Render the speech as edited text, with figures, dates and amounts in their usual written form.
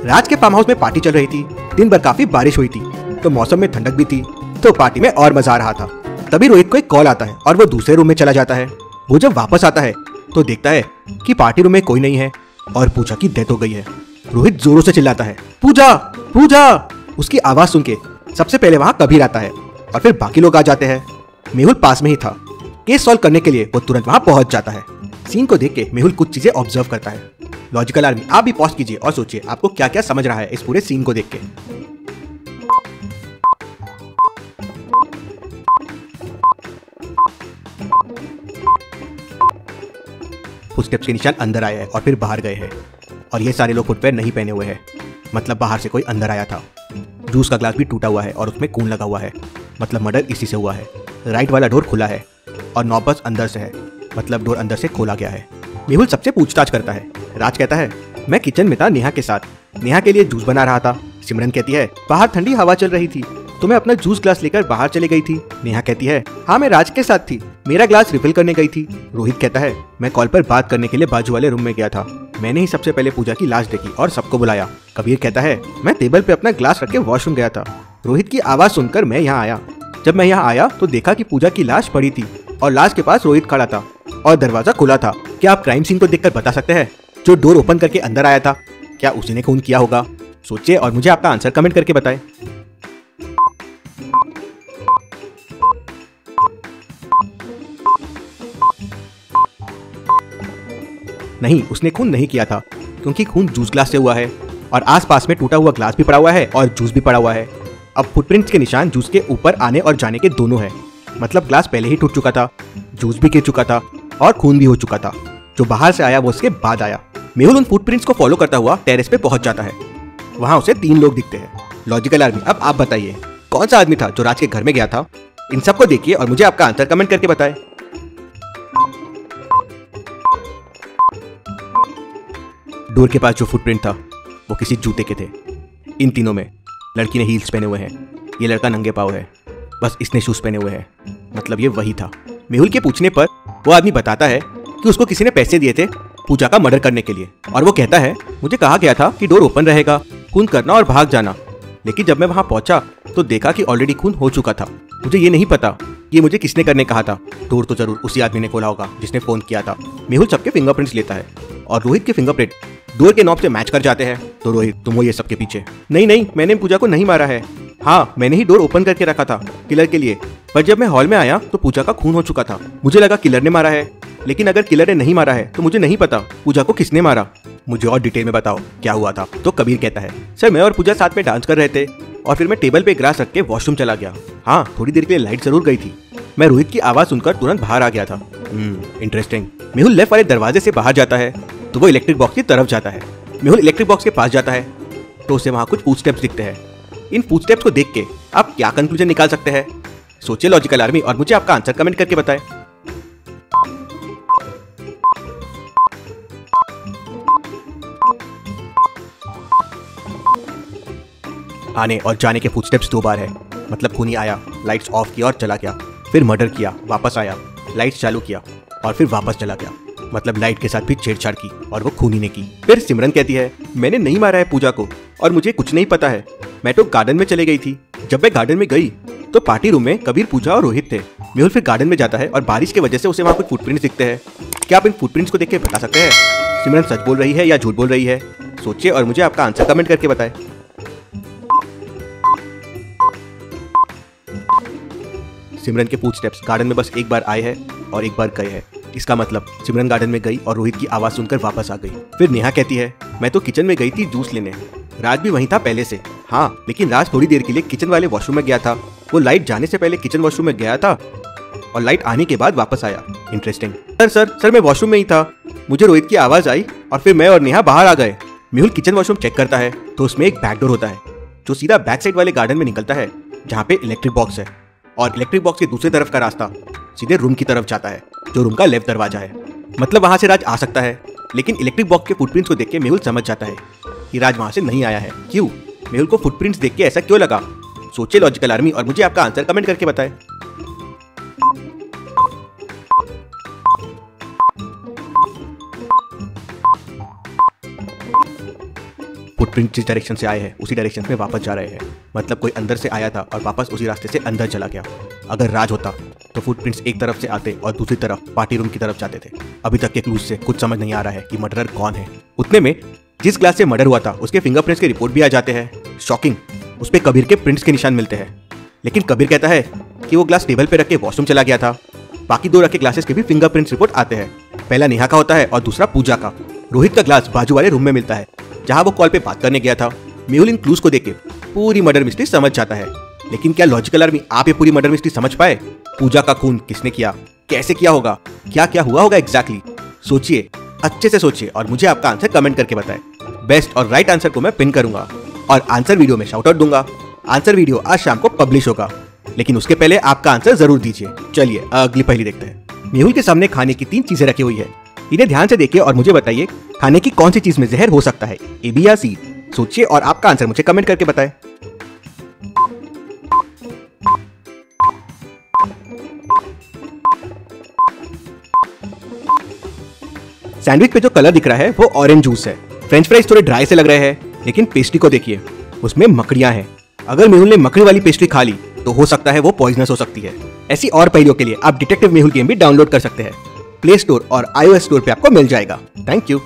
राज के farm house में party चल रही थी। दिन भर काफी बारिश हुई थी तो मौसम में ठंडक भी थी, तो पार्टी में और मजा आ रहा था। तभी रोहित को एक कॉल आता है और वो दूसरे रूम में चला जाता है। वो जब वापस आता है तो देखता है कि पार्टी रूम में कोई नहीं है और पूजा की डेथ हो गई है। रोहित जोरों से चिल्लाता है, पूजा पूजा। उसकी आवाज सुन के सबसे पहले वहां कबीर आता है और फिर बाकी लोग आ जाते हैं। मेहुल पास में ही था। केस सॉल्व करने के लिए वो तुरंत वहां पहुंच जाता है। सीन को देख के मेहुल कुछ चीजें ऑब्जर्व करता है। लॉजिकल आर्मी, आप भी पॉज कीजिए और सोचिए आपको क्या क्या समझ रहा है इस पूरे सीन को देख के। फुटस्टेप्स के निशान अंदर आए हैं और फिर बाहर गए हैं, और ये सारे लोग फुटवेयर नहीं पहने हुए हैं, मतलब बाहर से कोई अंदर आया था। जूस का ग्लास भी टूटा हुआ है और उसमें खून लगा हुआ है, मतलब मर्डर इसी से हुआ है। राइट वाला डोर खुला है और नॉबस अंदर से है, मतलब डोर अंदर से खोला गया है। मेहुल सबसे पूछताछ करता है। राज कहता है, मैं किचन में था नेहा के साथ, नेहा के लिए जूस बना रहा था। सिमरन कहती है, बाहर ठंडी हवा चल रही थी तो मैं अपना जूस ग्लास लेकर बाहर चली गई थी। नेहा कहती है, हाँ मैं राज के साथ थी, मेरा ग्लास रिफिल करने गई थी। रोहित कहता है, मैं कॉल पर बात करने के लिए बाजू वाले रूम में गया था, मैंने ही सबसे पहले पूजा की लाश देखी और सबको बुलाया। कबीर कहता है, मैं टेबल पे अपना ग्लास रख के वॉशरूम गया था, रोहित की आवाज सुनकर मैं यहाँ आया। जब मैं यहाँ आया तो देखा कि पूजा की लाश पड़ी थी और लाश के पास रोहित खड़ा था और दरवाजा खुला था। क्या आप क्राइम सीन को देखकर बता सकते हैं जो डोर ओपन करके अंदर आया था, क्या उसी ने खून किया होगा? सोचिए और मुझे आपका आंसर कमेंट करके बताएं। नहीं, उसने खून नहीं किया था क्योंकि खून जूस ग्लास से हुआ है और आसपास में टूटा हुआ ग्लास भी पड़ा हुआ है और जूस भी पड़ा हुआ है। अब फुटप्रिंट्स के निशान जूस के ऊपर आने और जाने के दोनों हैं, मतलब ग्लास पहले ही टूट चुका था, जूस भी गिर चुका था और खून भी हो चुका था। जो बाहर से आया वो उसके बाद आया। मेहुल उन फुटप्रिंट्स को फॉलो करता हुआ टेरेस पे पहुंच जाता है। वहां उसे 3 लोग दिखते हैं। लॉजिकल आर्मी, अब आप बताइए कौन सा आदमी था जो राज के घर में गया था? इन सबको देखिए और मुझे आपका आंसर कमेंट करके बताएं। डोर के पास जो फुटप्रिंट था वो किसी जूते के थे। इन तीनों में लड़की ने हील्स पहने हुए हैं, ये लड़का नंगे पाँव है, बस इसने शूज पहने हुए हैं, मतलब ये वही था। मेहुल के पूछने पर वो आदमी बताता है कि उसको किसी ने पैसे दिए थे पूजा का मर्डर करने के लिए, और वो कहता है, मुझे कहा गया था कि डोर ओपन रहेगा, खून करना और भाग जाना, लेकिन जब मैं वहां पहुंचा तो देखा कि ऑलरेडी खून हो चुका था। मुझे ये नहीं पता कि मुझे किसने करने कहा था। डोर तो जरूर उसी आदमी ने खोला होगा जिसने फोन किया था। मेहुल सबके फिंगरप्रिंट्स लेता है और रोहित के फिंगरप्रिंट डोर के नॉब से मैच कर जाते हैं। तो रोहित, तुम हो ये सबके पीछे? नहीं, मैंने पूजा को नहीं मारा है। हाँ, मैंने ही डोर ओपन करके रखा था किलर के लिए, पर जब मैं हॉल में आया तो पूजा का खून हो चुका था। मुझे लगा किलर ने मारा है, लेकिन अगर किलर ने नहीं मारा है तो मुझे नहीं पता पूजा को किसने मारा। मुझे और डिटेल में बताओ क्या हुआ था। तो कबीर कहता है, सर मैं और पूजा साथ में डांस कर रहे थे और फिर मैं टेबल पे ग्लास रख के वॉशरूम चला गया। हाँ, थोड़ी देर के लिए लाइट जरूर गई थी। मैं रोहित की आवाज सुनकर तुरंत बाहर आ गया था। इंटरेस्टिंग। मेहुल लेफ्ट वाले दरवाजे से बाहर जाता है तो वो इलेक्ट्रिक बॉक्स की तरफ जाता है। मेहुल इलेक्ट्रिक बॉक्स के पास जाता है तो उसे वहां कुछ फुटस्टेप्स दिखते हैं। इन फुटस्टेप्स को देख के आप क्या कंक्लूजन निकाल सकते हैं? सोचिए लॉजिकल आर्मी, और मुझे आपका आंसर कमेंट करके बताएं। आने और जाने के फुटस्टेप्स 2 बार है, मतलब खूनी आया, लाइट्स ऑफ किया और चला गया, फिर मर्डर किया, वापस आया, लाइट्स चालू किया और फिर वापस चला गया, मतलब लाइट के साथ भी छेड़छाड़ की और वो खूनी ने की। फिर सिमरन कहती है, मैंने नहीं मारा है पूजा को और मुझे कुछ नहीं पता है, मैं तो गार्डन में चली गई थी। जब मैं गार्डन में गई तो पार्टी रूम में कबीर, पूजा और रोहित थे। मेहुल फिर गार्डन में जाता है और बारिश की वजह से उसे वहाँ कुछ फुटप्रिंट्स दिखते हैं। क्या आप इन फुटप्रिंट्स को देख के बता सकते हैं सिमरन सच बोल रही है या झूठ बोल रही है? सोचिए और मुझे आपका आंसर कमेंट करके बताएं। सिमरन के फुटस्टेप्स गार्डन में बस एक बार आए हैं और एक बार गए हैं। इसका मतलब सिमरन गार्डन में गई और रोहित की आवाज सुनकर वापस आ गई। फिर नेहा कहती है, मैं तो किचन में गई थी जूस लेने, राज भी वहीं था पहले से। हाँ, लेकिन राज थोड़ी देर के लिए किचन वाले वॉशरूम में गया था। वो लाइट जाने से पहले किचन वॉशरूम में गया था और लाइट आने के बाद वापस आया। इंटरेस्टिंग। सर मैं वॉशरूम में ही था, मुझे रोहित की आवाज आई और फिर मैं और नेहा बाहर आ गए। मेहुल किचन वॉशरूम चेक करता है तो उसमें एक बैक डोर होता है जो सीधा बैक साइड वाले गार्डन में निकलता है, जहाँ पे इलेक्ट्रिक बॉक्स है, और इलेक्ट्रिक बॉक्स के दूसरी तरफ का रास्ता सीधे रूम की तरफ जाता है जो रूम का लेफ्ट दरवाजा है। मतलब वहां से राज आ सकता है, लेकिन इलेक्ट्रिक बॉक्स के फुटप्रिंट्स को देख के मेहुल समझ जाता है कि राज वहां से नहीं आया है। क्यों? मेहुल को फुटप्रिंट्स देख के ऐसा क्यों लगा? सोचिए लॉजिकल आर्मी, और मुझे आपका आंसर कमेंट करके बताएं। फुटप्रिंट जिस डायरेक्शन से आए हैं उसी डायरेक्शन में वापस जा रहे हैं। मतलब कोई अंदर से आया था और वापस उसी रास्ते से अंदर चला गया। अगर राज होता तो फुटप्रिंट्स एक तरफ से आते और दूसरी तरफ पार्टी रूम की तरफ जाते थे। अभी तक के क्लूज से कुछ समझ नहीं आ रहा है कि मर्डरर कौन है। उतने में जिस ग्लास से मर्डर हुआ था उसके फिंगरप्रिंट्स के रिपोर्ट भी आ जाते हैं। शॉकिंग, उस पे कबीर के प्रिंट्स के निशान मिलते हैं। लेकिन कबीर कहता है कि वो ग्लास टेबल पे रख के वॉशरूम चला गया था। बाकी 2 रखे ग्लासेस के भी फिंगरप्रिंट्स रिपोर्ट आते हैं। पहला नेहा का होता है और दूसरा पूजा का। रोहित का ग्लास बाजू वाले रूम में मिलता है जहां वो कॉल पे बात करने गया था। मेहुल इन क्लूज को देख के पूरी मर्डर मिस्ट्री समझ जाता है। लेकिन क्या लॉजिकल आर्मी आप ये पूरी मर्डर मिस्ट्री समझ पाए? पूजा का खून किसने किया, कैसे किया होगा, क्या क्या हुआ होगा एग्जैक्टली? सोचिए, अच्छे से सोचिए और मुझे आपका आंसर कमेंट करके बताएं। बेस्ट और राइट आंसर को मैं पिन करूंगा और आंसर वीडियो में शाउट आउट दूंगा। आंसर वीडियो आज शाम को पब्लिश होगा, लेकिन उसके पहले आपका आंसर जरूर दीजिए। चलिए अगली पहेली देखते हैं। मेहुल के सामने खाने की 3 चीजें रखी हुई है। इन्हें ध्यान से देखिए और मुझे बताइए खाने की कौन सी चीज में जहर हो सकता है, ए बी या सी। सोचिए और आपका आंसर मुझे कमेंट करके बताएं। सैंडविच पे जो कलर दिख रहा है वो ऑरेंज जूस है। फ्रेंच फ्राइज थोड़े ड्राई से लग रहे हैं, लेकिन पेस्ट्री को देखिए, उसमें मकड़ियां हैं। अगर मेहुल ने मकड़ी वाली पेस्ट्री खा ली तो हो सकता है वो पॉइजनस हो सकती है। ऐसी और पहेलियों के लिए आप डिटेक्टिव मेहुल गेम भी डाउनलोड कर सकते हैं। प्ले स्टोर और iOS स्टोर पे आपको मिल जाएगा। Thank you.